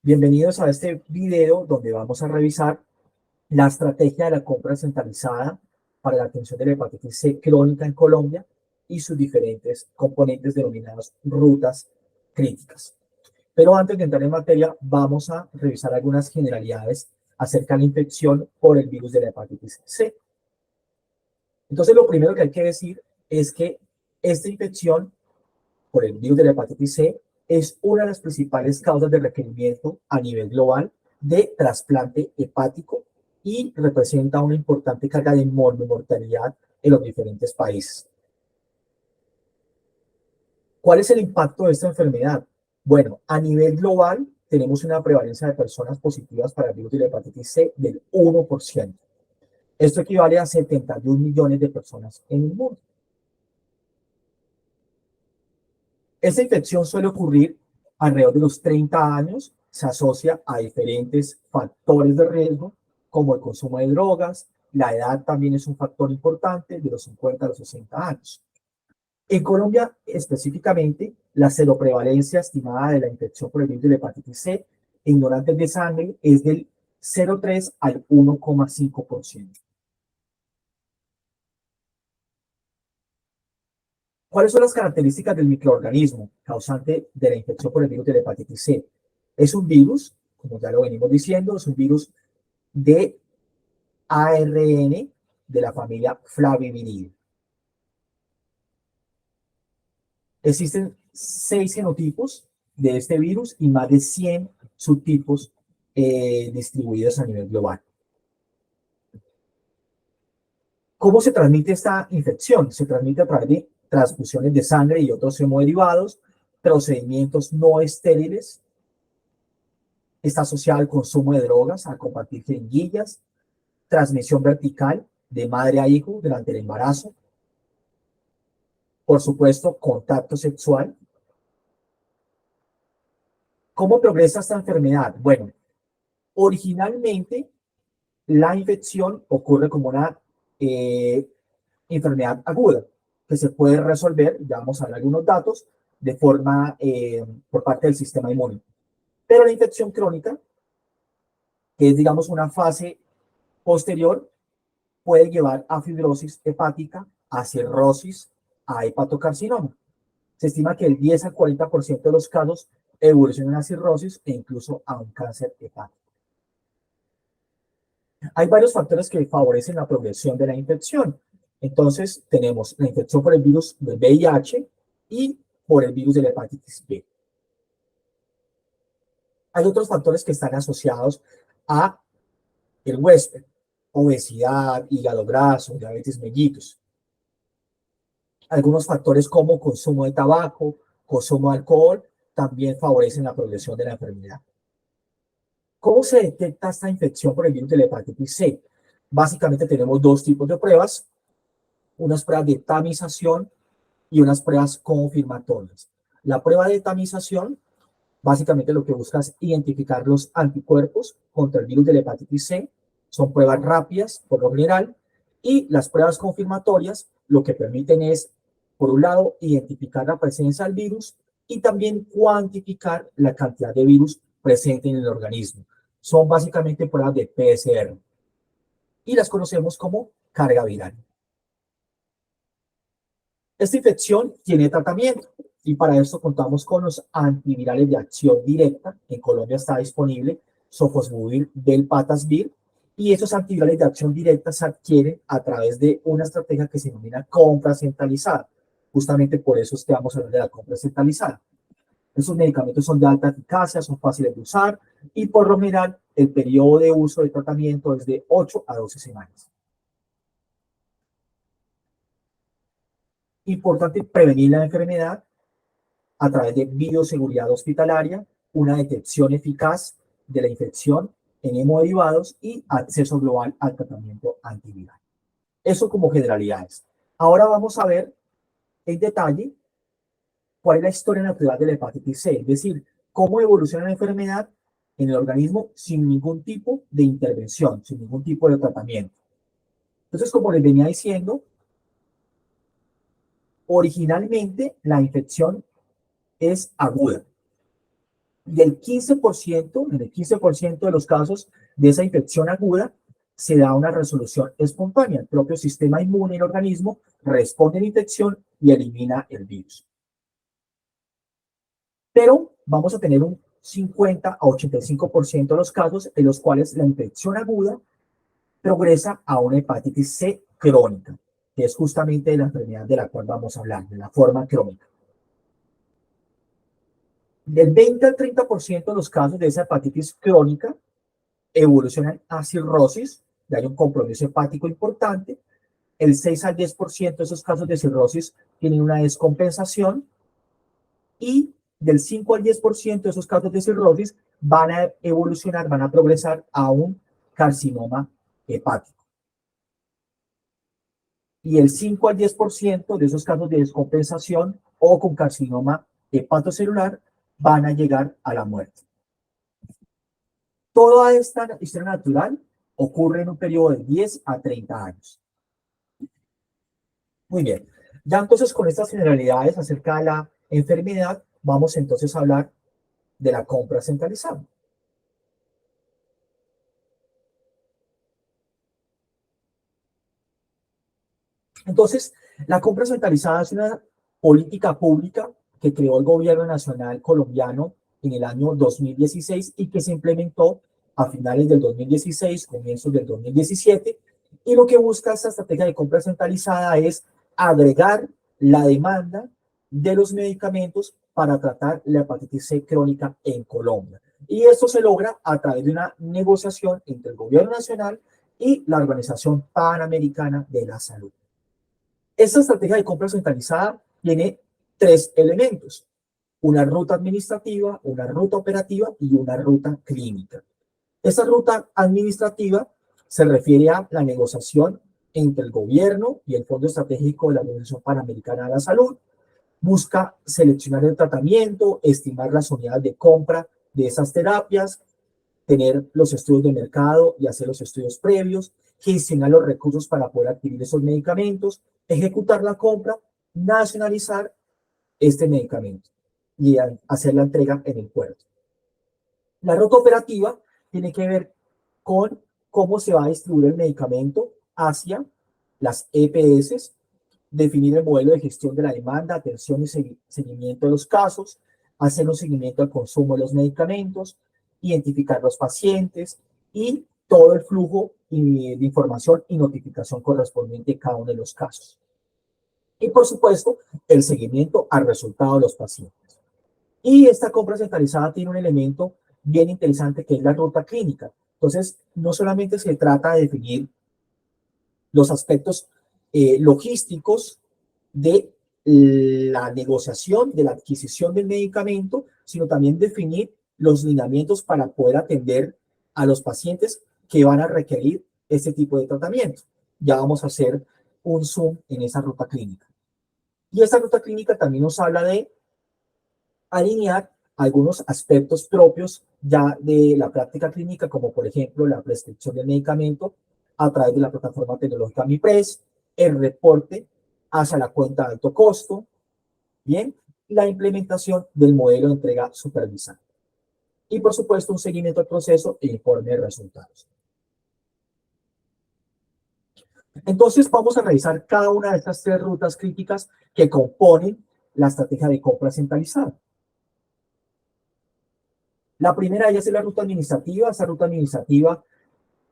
Bienvenidos a este video donde vamos a revisar la estrategia de la compra centralizada para la atención de la hepatitis C crónica en Colombia y sus diferentes componentes denominados rutas críticas. Pero antes de entrar en materia, vamos a revisar algunas generalidades acerca de la infección por el virus de la hepatitis C. Entonces, lo primero que hay que decir es que esta infección por el virus de la hepatitis C es una de las principales causas de requerimiento a nivel global de trasplante hepático y representa una importante carga de mortalidad en los diferentes países. ¿Cuál es el impacto de esta enfermedad? Bueno, a nivel global tenemos una prevalencia de personas positivas para el virus de la hepatitis C del 1%. Esto equivale a 71 millones de personas en el mundo. Esta infección suele ocurrir alrededor de los 30 años, se asocia a diferentes factores de riesgo, como el consumo de drogas, la edad también es un factor importante, de los 50 a los 60 años. En Colombia, específicamente, la seroprevalencia estimada de la infección por el virus de la hepatitis C en donantes de sangre es del 0,3 al 1,5%. ¿Cuáles son las características del microorganismo causante de la infección por el virus de la hepatitis C? Es un virus, como ya lo venimos diciendo, es un virus de ARN de la familia Flaviviridae. Existen 6 genotipos de este virus y más de 100 subtipos distribuidos a nivel global. ¿Cómo se transmite esta infección? Se transmite a través de transfusiones de sangre y otros hemoderivados, procedimientos no estériles. Está asociado al consumo de drogas, a compartir jeringuillas, transmisión vertical de madre a hijo durante el embarazo. Por supuesto, contacto sexual. ¿Cómo progresa esta enfermedad? Bueno, originalmente la infección ocurre como una enfermedad aguda que se puede resolver, ya vamos a ver algunos datos, de forma por parte del sistema inmune. Pero la infección crónica, que es digamos una fase posterior, puede llevar a fibrosis hepática, a cirrosis, a hepatocarcinoma. Se estima que el 10 al 40% de los casos evolucionan a cirrosis e incluso a un cáncer hepático. Hay varios factores que favorecen la progresión de la infección. Entonces, tenemos la infección por el virus del VIH y por el virus de la hepatitis B. Hay otros factores que están asociados a el huésped, obesidad, hígado graso, diabetes mellitus. Algunos factores como consumo de tabaco, consumo de alcohol, también favorecen la progresión de la enfermedad. ¿Cómo se detecta esta infección por el virus de la hepatitis C? Básicamente tenemos dos tipos de pruebas, unas pruebas de tamización y unas pruebas confirmatorias. La prueba de tamización, básicamente lo que busca es identificar los anticuerpos contra el virus de la hepatitis C, son pruebas rápidas por lo general, y las pruebas confirmatorias lo que permiten es, por un lado, identificar la presencia del virus y también cuantificar la cantidad de virus presente en el organismo. Son básicamente pruebas de PCR y las conocemos como carga viral. Esta infección tiene tratamiento y para esto contamos con los antivirales de acción directa. En Colombia está disponible Sofosbuvir, Velpatasvir, y esos antivirales de acción directa se adquieren a través de una estrategia que se denomina compra centralizada. Justamente por eso vamos a hablar de la compra centralizada. Esos medicamentos son de alta eficacia, son fáciles de usar y por lo general el periodo de uso de tratamiento es de 8 a 12 semanas. Importante prevenir la enfermedad a través de bioseguridad hospitalaria, una detección eficaz de la infección en hemoderivados y acceso global al tratamiento antiviral. Eso como generalidades. Ahora vamos a ver en detalle cuál es la historia natural de la hepatitis C, es decir, cómo evoluciona la enfermedad en el organismo sin ningún tipo de intervención, sin ningún tipo de tratamiento. Entonces, como les venía diciendo, originalmente la infección es aguda. Y el 15%, en el 15% de los casos de esa infección aguda, se da una resolución espontánea. El propio sistema inmune del organismo responde a la infección y elimina el virus. Pero vamos a tener un 50 a 85% de los casos en los cuales la infección aguda progresa a una hepatitis C crónica, que es justamente la enfermedad de la cual vamos a hablar, de la forma crónica. Del 20 al 30% de los casos de esa hepatitis crónica evolucionan a cirrosis, y hay un compromiso hepático importante. El 6 al 10% de esos casos de cirrosis tienen una descompensación y del 5 al 10% de esos casos de cirrosis van a evolucionar, van a progresar a un carcinoma hepático. Y el 5 al 10% de esos casos de descompensación o con carcinoma hepatocelular van a llegar a la muerte. Toda esta historia natural ocurre en un periodo de 10 a 30 años. Muy bien, ya entonces con estas generalidades acerca de la enfermedad, vamos entonces a hablar de la compra centralizada. Entonces, la compra centralizada es una política pública que creó el gobierno nacional colombiano en el año 2016 y que se implementó a finales del 2016, comienzos del 2017. Y lo que busca esta estrategia de compra centralizada es agregar la demanda de los medicamentos para tratar la hepatitis C crónica en Colombia. Y esto se logra a través de una negociación entre el gobierno nacional y la Organización Panamericana de la Salud. Esta estrategia de compra centralizada tiene tres elementos: una ruta administrativa, una ruta operativa y una ruta clínica. Esta ruta administrativa se refiere a la negociación entre el gobierno y el Fondo Estratégico de la Organización Panamericana de la Salud. Busca seleccionar el tratamiento, estimar las unidades de compra de esas terapias, tener los estudios de mercado y hacer los estudios previos, gestionar los recursos para poder adquirir esos medicamentos, ejecutar la compra, nacionalizar este medicamento y hacer la entrega en el puerto. La ruta operativa tiene que ver con cómo se va a distribuir el medicamento hacia las EPS, definir el modelo de gestión de la demanda, atención y seguimiento de los casos, hacer un seguimiento al consumo de los medicamentos, identificar los pacientes y todo el flujo de información y notificación correspondiente a cada uno de los casos. Y por supuesto, el seguimiento al resultado de los pacientes. Y esta compra centralizada tiene un elemento bien interesante que es la ruta clínica. Entonces, no solamente se trata de definir los aspectos logísticos de la negociación, de la adquisición del medicamento, sino también definir los lineamientos para poder atender a los pacientes que van a requerir este tipo de tratamiento. Ya vamos a hacer un zoom en esa ruta clínica. Y esta ruta clínica también nos habla de alinear algunos aspectos propios ya de la práctica clínica, como por ejemplo la prescripción del medicamento a través de la plataforma tecnológica MiPres, el reporte hacia la cuenta de alto costo, bien, la implementación del modelo de entrega supervisada. Y por supuesto un seguimiento del proceso e informe de resultados. Entonces vamos a revisar cada una de estas tres rutas críticas que componen la estrategia de compra centralizada. La primera de ellas es la ruta administrativa. Esta ruta administrativa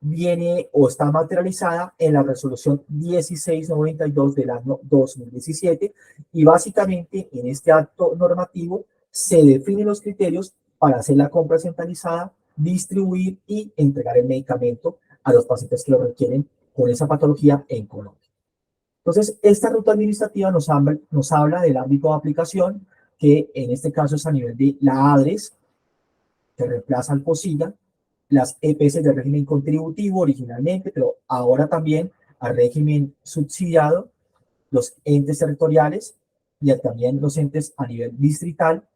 viene o está materializada en la resolución 1692 del año 2017 y básicamente en este acto normativo se definen los criterios para hacer la compra centralizada, distribuir y entregar el medicamento a los pacientes que lo requieren con esa patología en Colombia. Entonces, esta ruta administrativa nos habla del ámbito de aplicación, que en este caso es a nivel de la ADRES, que reemplaza al POSIGA, las EPS de régimen contributivo originalmente, pero ahora también al régimen subsidiado, los entes territoriales y también los entes a nivel distrital,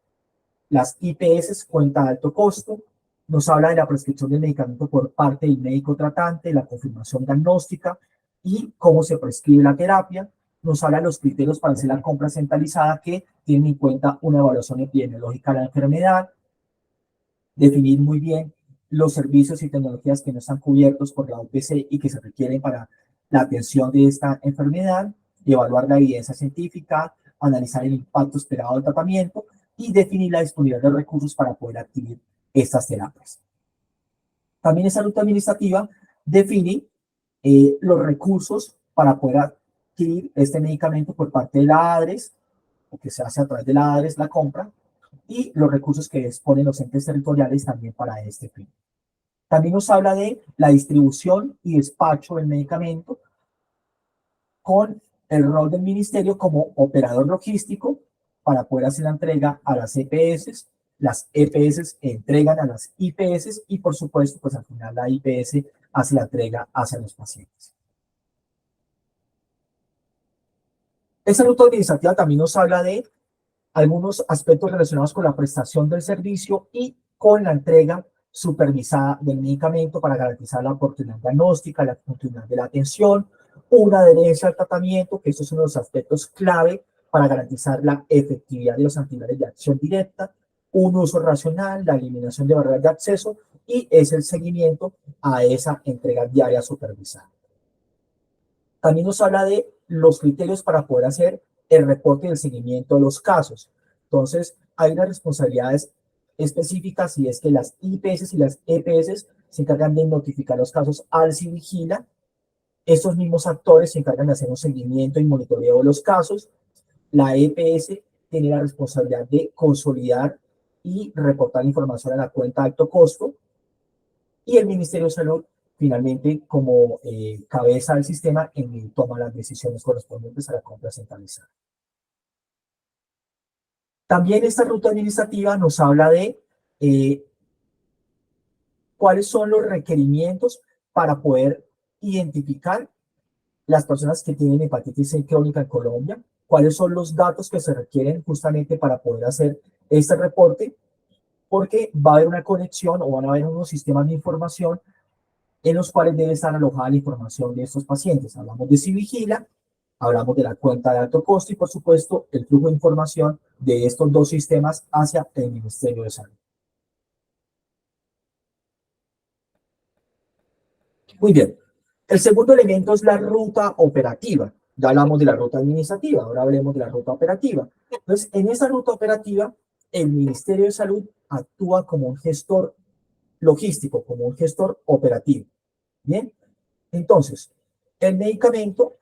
las IPS, cuenta de alto costo, nos habla de la prescripción del medicamento por parte del médico tratante, la confirmación diagnóstica y cómo se prescribe la terapia, nos habla de los criterios para hacer la compra centralizada que tienen en cuenta una evaluación epidemiológica de la enfermedad, definir muy bien los servicios y tecnologías que no están cubiertos por la OPC y que se requieren para la atención de esta enfermedad, evaluar la evidencia científica, analizar el impacto esperado del tratamiento y definir la disponibilidad de recursos para poder adquirir estas terapias. También esa ruta administrativa define los recursos para poder adquirir este medicamento por parte de la ADRES, o que se hace a través de la ADRES la compra, y los recursos que disponen los entes territoriales también para este fin. También nos habla de la distribución y despacho del medicamento con el rol del ministerio como operador logístico para poder hacer la entrega a las EPS entregan a las IPS y por supuesto, pues al final la IPS hace la entrega hacia los pacientes. Esta ruta administrativa también nos habla de algunos aspectos relacionados con la prestación del servicio y con la entrega supervisada del medicamento para garantizar la oportunidad diagnóstica, la continuidad de la atención, una adherencia al tratamiento, que estos son los aspectos clave para garantizar la efectividad de los antivirales de acción directa, un uso racional, la eliminación de barreras de acceso y es el seguimiento a esa entrega diaria supervisada. También nos habla de los criterios para poder hacer el reporte y el seguimiento de los casos. Entonces, hay unas responsabilidades específicas y es que las IPS y las EPS se encargan de notificar los casos al CIVIGILA. Estos mismos actores se encargan de hacer un seguimiento y monitoreo de los casos. La EPS tiene la responsabilidad de consolidar y reportar información a la cuenta de alto costo. Y el Ministerio de Salud, finalmente, como cabeza del sistema, toma las decisiones correspondientes a la compra centralizada. También esta ruta administrativa nos habla de cuáles son los requerimientos para poder identificar las personas que tienen hepatitis C crónica en Colombia, cuáles son los datos que se requieren justamente para poder hacer este reporte, porque va a haber una conexión o van a haber unos sistemas de información en los cuales debe estar alojada la información de estos pacientes. Hablamos de CIVIGILA, hablamos de la cuenta de alto costo y, por supuesto, el flujo de información de estos dos sistemas hacia el Ministerio de Salud. Muy bien. El segundo elemento es la ruta operativa. Ya hablamos de la ruta administrativa, ahora hablemos de la ruta operativa. Entonces, en esa ruta operativa, el Ministerio de Salud actúa como un gestor logístico, como un gestor operativo. Bien, entonces, el medicamento,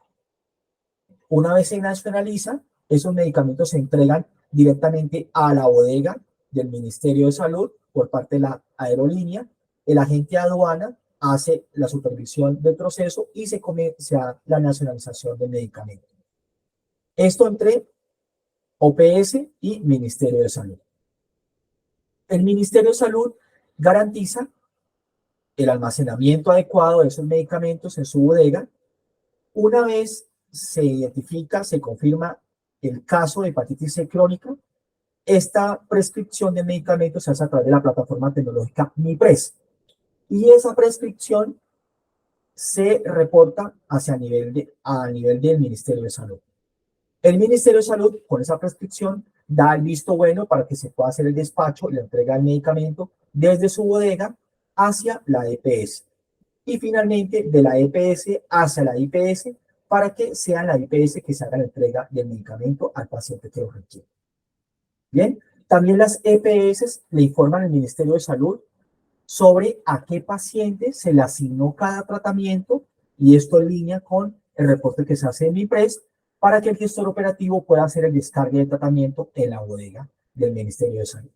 una vez se nacionaliza, esos medicamentos se entregan directamente a la bodega del Ministerio de Salud por parte de la aerolínea. El agente de aduana hace la supervisión del proceso y se comienza la nacionalización del medicamento. Esto entre OPS y Ministerio de Salud. El Ministerio de Salud garantiza el almacenamiento adecuado de esos medicamentos en su bodega. Una vez se identifica, se confirma el caso de hepatitis C crónica, esta prescripción de medicamentos se hace a través de la plataforma tecnológica MIPRES. Y esa prescripción se reporta a nivel del Ministerio de Salud. El Ministerio de Salud, con esa prescripción, da el visto bueno para que se pueda hacer el despacho y la entrega del medicamento desde su bodega hacia la EPS. Y finalmente, de la EPS hacia la IPS, para que sea la IPS que se haga la entrega del medicamento al paciente que lo requiere. Bien, también las EPS le informan al Ministerio de Salud sobre a qué paciente se le asignó cada tratamiento y esto en línea con el reporte que se hace en MIPRES para que el gestor operativo pueda hacer el descargue del tratamiento en la bodega del Ministerio de Salud.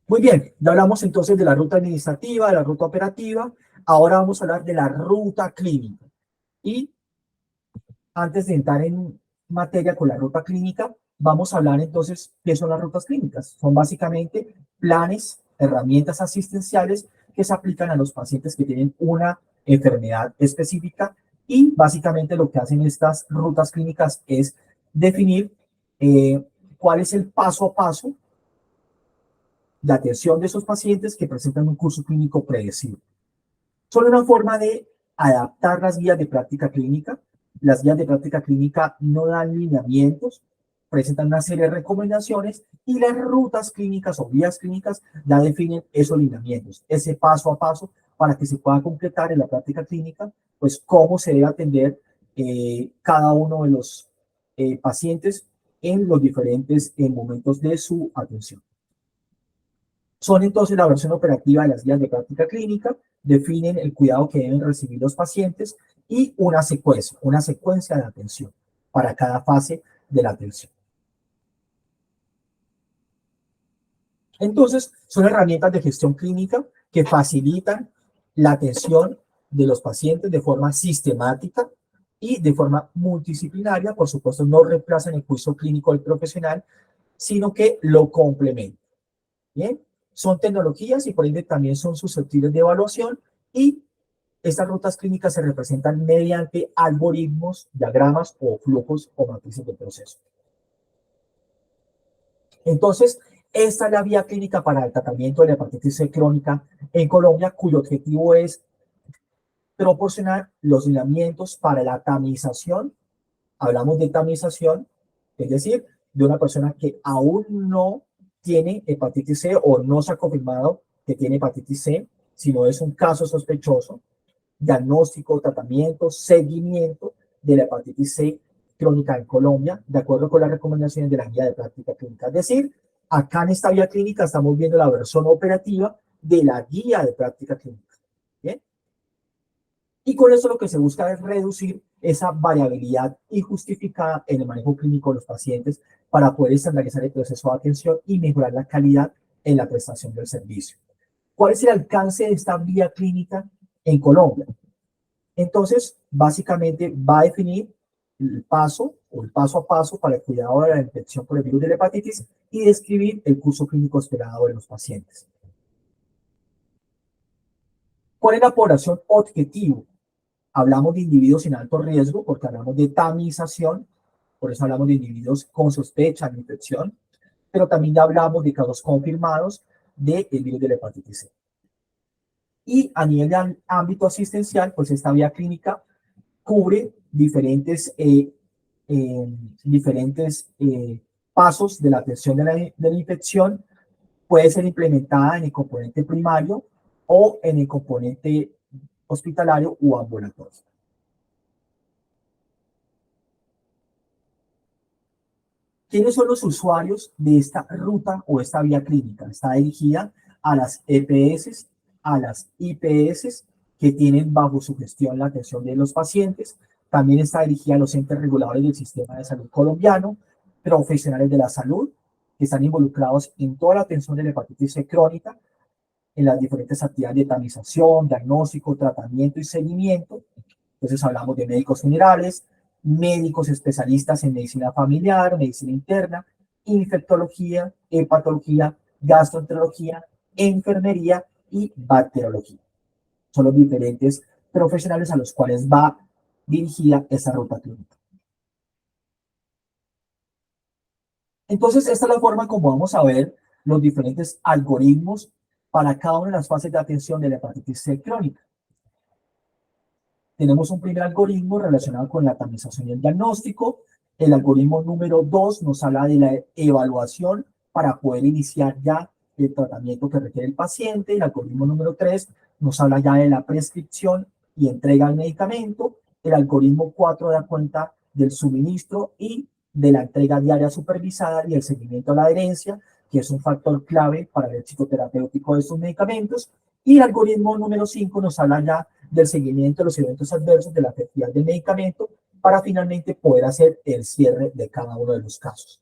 Muy bien, ya hablamos entonces de la ruta administrativa, de la ruta operativa. Ahora vamos a hablar de la ruta clínica. Y antes de entrar en materia con la ruta clínica, vamos a hablar entonces qué son las rutas clínicas. Son básicamente planes, herramientas asistenciales que se aplican a los pacientes que tienen una enfermedad específica y básicamente lo que hacen estas rutas clínicas es definir cuál es el paso a paso de atención de esos pacientes que presentan un curso clínico predecible. Son una forma de adaptar las guías de práctica clínica. Las guías de práctica clínica no dan lineamientos, presentan una serie de recomendaciones y las rutas clínicas o vías clínicas ya definen esos lineamientos, ese paso a paso para que se pueda concretar en la práctica clínica, pues cómo se debe atender cada uno de los pacientes en los diferentes momentos de su atención. Son entonces la versión operativa de las guías de práctica clínica, definen el cuidado que deben recibir los pacientes y una secuencia de atención para cada fase de la atención. Entonces, son herramientas de gestión clínica que facilitan la atención de los pacientes de forma sistemática y de forma multidisciplinaria. Por supuesto, no reemplazan el juicio clínico del profesional, sino que lo complementan. Bien, son tecnologías y por ende también son susceptibles de evaluación y estas rutas clínicas se representan mediante algoritmos, diagramas o flujos o matrices de proceso. Entonces, esta es la vía clínica para el tratamiento de la hepatitis C crónica en Colombia, cuyo objetivo es proporcionar los lineamientos para la tamización. Hablamos de tamización, es decir, de una persona que aún no tiene hepatitis C o no se ha confirmado que tiene hepatitis C, sino es un caso sospechoso, diagnóstico, tratamiento, seguimiento de la hepatitis C crónica en Colombia, de acuerdo con las recomendaciones de la guía de práctica clínica. Es decir, acá en esta vía clínica estamos viendo la versión operativa de la guía de práctica clínica. ¿Bien? Y con eso lo que se busca es reducir esa variabilidad injustificada en el manejo clínico de los pacientes para poder estandarizar el proceso de atención y mejorar la calidad en la prestación del servicio. ¿Cuál es el alcance de esta vía clínica en Colombia? Entonces, básicamente va a definir el paso o el paso a paso para el cuidado de la infección por el virus de la hepatitis y describir el curso clínico esperado de los pacientes. ¿Cuál es la población objetivo? Hablamos de individuos en alto riesgo porque hablamos de tamización, por eso hablamos de individuos con sospecha de infección, pero también hablamos de casos confirmados del virus de la hepatitis C. Y a nivel de ámbito asistencial, pues esta vía clínica cubre diferentes pasos de la atención de la infección. Puede ser implementada en el componente primario o en el componente hospitalario o ambulatorio. ¿Quiénes son los usuarios de esta ruta o esta vía clínica? Está dirigida a las EPS, a las IPS, que tienen bajo su gestión la atención de los pacientes. También está dirigida a los entes reguladores del sistema de salud colombiano, profesionales de la salud, que están involucrados en toda la atención de la hepatitis C crónica, en las diferentes actividades de tamización, diagnóstico, tratamiento y seguimiento. Entonces hablamos de médicos generales, médicos especialistas en medicina familiar, medicina interna, infectología, hepatología, gastroenterología, enfermería y bacteriología. Son los diferentes profesionales a los cuales va dirigida esta ruta clínica. Entonces, esta es la forma como vamos a ver los diferentes algoritmos para cada una de las fases de atención de la hepatitis C crónica. Tenemos un primer algoritmo relacionado con la tamización y el diagnóstico. El algoritmo número 2 nos habla de la evaluación para poder iniciar ya el tratamiento que requiere el paciente. El algoritmo número 3 nos habla ya de la prescripción y entrega del medicamento. El algoritmo 4 da cuenta del suministro y de la entrega diaria supervisada y el seguimiento a la adherencia, que es un factor clave para el éxito terapéutico de estos medicamentos. Y el algoritmo número 5 nos habla ya del seguimiento de los eventos adversos, de la efectividad del medicamento, para finalmente poder hacer el cierre de cada uno de los casos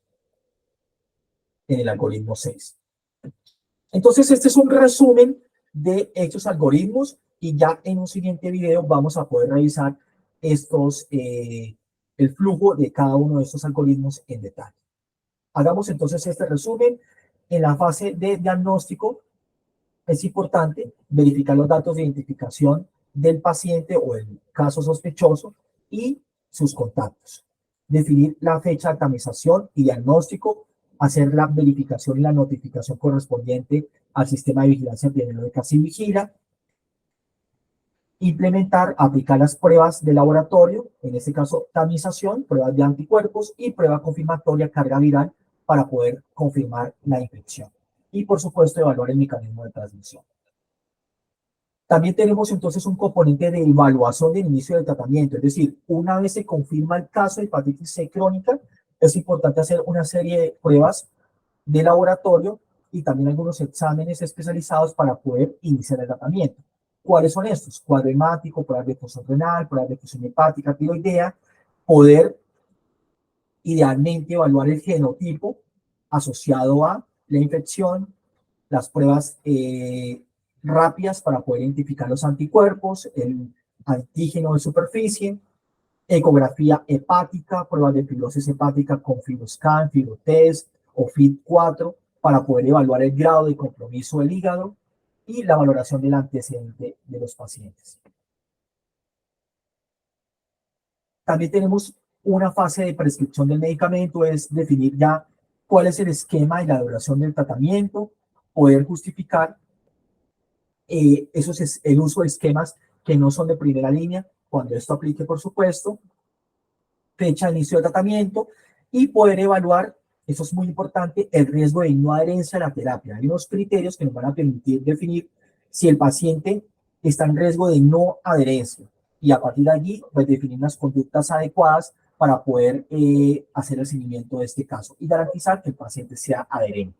en el algoritmo 6. Entonces, este es un resumen de estos algoritmos y ya en un siguiente video vamos a poder revisar el flujo de cada uno de estos algoritmos en detalle. Hagamos entonces este resumen. En la fase de diagnóstico es importante verificar los datos de identificación del paciente o el caso sospechoso y sus contactos. Definir la fecha de tamización y diagnóstico, hacer la verificación y la notificación correspondiente al sistema de vigilancia epidemiológica SINVIGILA. implementar, aplicar las pruebas de laboratorio, en este caso tamización, pruebas de anticuerpos y prueba confirmatoria carga viral para poder confirmar la infección. Y por supuesto evaluar el mecanismo de transmisión. También tenemos entonces un componente de evaluación del inicio del tratamiento, es decir, una vez se confirma el caso de hepatitis C crónica, es importante hacer una serie de pruebas de laboratorio y también algunos exámenes especializados para poder iniciar el tratamiento. ¿Cuáles son estos? Cuadro hemático, pruebas de función renal, pruebas de función hepática, tiroidea, poder idealmente evaluar el genotipo asociado a la infección, las pruebas rápidas para poder identificar los anticuerpos, el antígeno de superficie, ecografía hepática, pruebas de fibrosis hepática con FibroScan, FibroTest o FIT4 para poder evaluar el grado de compromiso del hígado y la valoración del antecedente de los pacientes. También tenemos una fase de prescripción del medicamento, es definir ya cuál es el esquema y la duración del tratamiento, poder justificar el uso de esquemas que no son de primera línea, cuando esto aplique, por supuesto, fecha de inicio de tratamiento y poder evaluar, eso es muy importante, el riesgo de no adherencia a la terapia. Hay unos criterios que nos van a permitir definir si el paciente está en riesgo de no adherencia y a partir de allí, pues definir las conductas adecuadas para poder hacer el seguimiento de este caso y garantizar que el paciente sea adherente.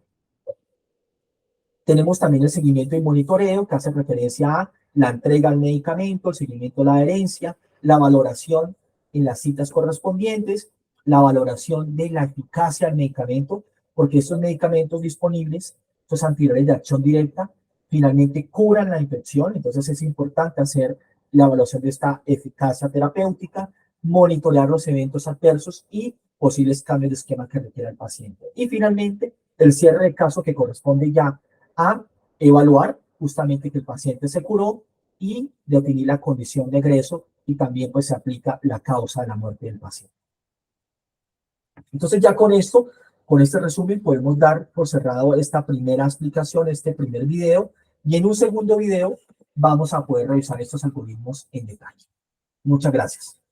Tenemos también el seguimiento y monitoreo que hace referencia a la entrega al medicamento, el seguimiento de la adherencia, la valoración en las citas correspondientes, la valoración de la eficacia del medicamento, porque estos medicamentos disponibles, estos antivirales de acción directa, finalmente curan la infección, entonces es importante hacer la evaluación de esta eficacia terapéutica, monitorear los eventos adversos y posibles cambios de esquema que requiera el paciente. Y finalmente, el cierre de caso que corresponde ya a evaluar justamente que el paciente se curó y definir la condición de egreso y también pues se aplica la causa de la muerte del paciente. Entonces ya con esto, con este resumen podemos dar por cerrado esta primera explicación, este primer video y en un segundo video vamos a poder revisar estos algoritmos en detalle. Muchas gracias.